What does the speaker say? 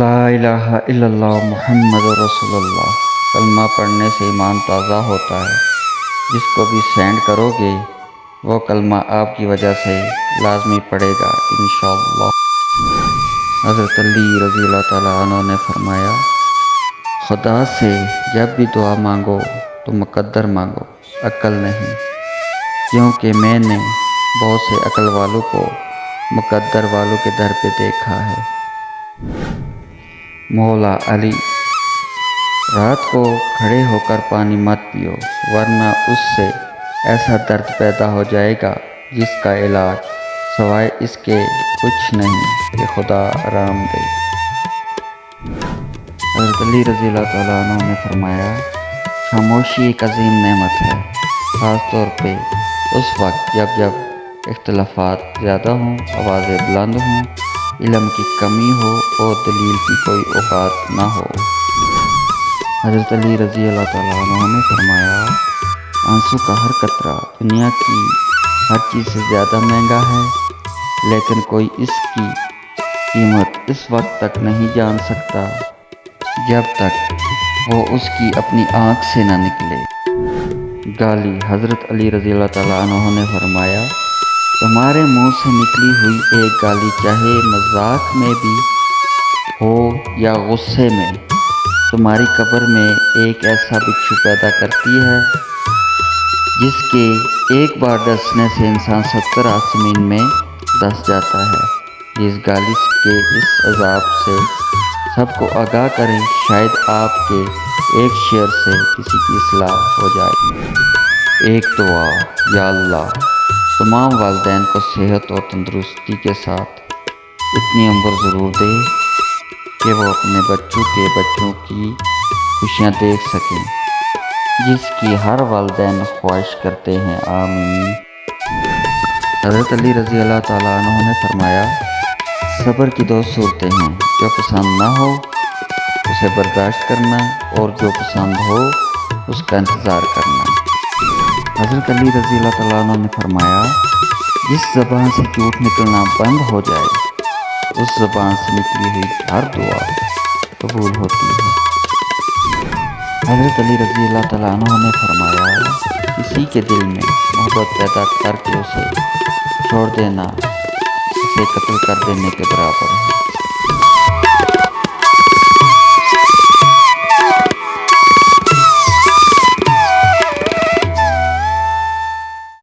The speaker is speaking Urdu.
لا الہ الا اللہ محمد رسول اللہ۔ کلمہ پڑھنے سے ایمان تازہ ہوتا ہے۔ جس کو بھی سینڈ کرو گے وہ کلمہ آپ کی وجہ سے لازمی پڑے گا انشاءاللہ۔ حضرت علی رضی اللہ تعالیٰ عنہ نے فرمایا، خدا سے جب بھی دعا مانگو تو مقدر مانگو، عقل نہیں، کیونکہ میں نے بہت سے عقل والوں کو مقدر والوں کے در پہ دیکھا ہے۔ مولا علی، رات کو کھڑے ہو کر پانی مت پیو، ورنہ اس سے ایسا درد پیدا ہو جائے گا جس کا علاج سوائے اس کے کچھ نہیں کہ خدا آرام دے۔ حضرت علی رضی اللہ تعالیٰ عنہ نے فرمایا، خاموشی ایک عظیم نعمت ہے، خاص طور پہ اس وقت جب اختلافات زیادہ ہوں، آوازیں بلند ہوں، علم کی کمی ہو اور دلیل کی کوئی اوقات نہ ہو۔ حضرت علی رضی اللہ تعالیٰ عنہ نے فرمایا، آنسو کا ہر قطرہ دنیا کی ہر چیز سے زیادہ مہنگا ہے، لیکن کوئی اس کی قیمت اس وقت تک نہیں جان سکتا جب تک وہ اس کی اپنی آنکھ سے نہ نکلے۔ گالی، حضرت علی رضی اللہ تعالیٰ عنہ نے فرمایا، تمہارے منہ سے نکلی ہوئی ایک گالی چاہے مذاق میں بھی ہو یا غصے میں، تمہاری قبر میں ایک ایسا بچھو پیدا کرتی ہے جس کے ایک بار ڈسنے سے انسان 70 آسمین میں ڈس جاتا ہے۔ اس گالی کے اس عذاب سے سب کو آگاہ کریں، شاید آپ کے ایک شعر سے کسی کی اصلاح ہو جائے۔ ایک دعا، یا اللہ تمام والدین کو صحت اور تندرستی کے ساتھ اتنی عمر ضرور دے کہ وہ اپنے بچوں کے بچوں کی خوشیاں دیکھ سکیں، جس کی ہر والدین خواہش کرتے ہیں، آمین۔ حضرت علی رضی اللہ تعالیٰ عنہ نے فرمایا، صبر کی 2 صورتیں ہیں، جو پسند نہ ہو اسے برداشت کرنا اور جو پسند ہو اس کا انتظار کرنا۔ حضرت علی رضی اللہ تعالیٰ عنہ نے فرمایا، جس زبان سے جھوٹ نکلنا بند ہو جائے اس زبان سے نکلی ہوئی ہر دعا قبول ہوتی ہے۔ حضرت علی رضی اللہ تعالیٰ عنہ نے فرمایا، کسی کے دل میں محبت پیدا کر کے اسے چھوڑ دینا اسے قتل کر دینے کے برابر ہے۔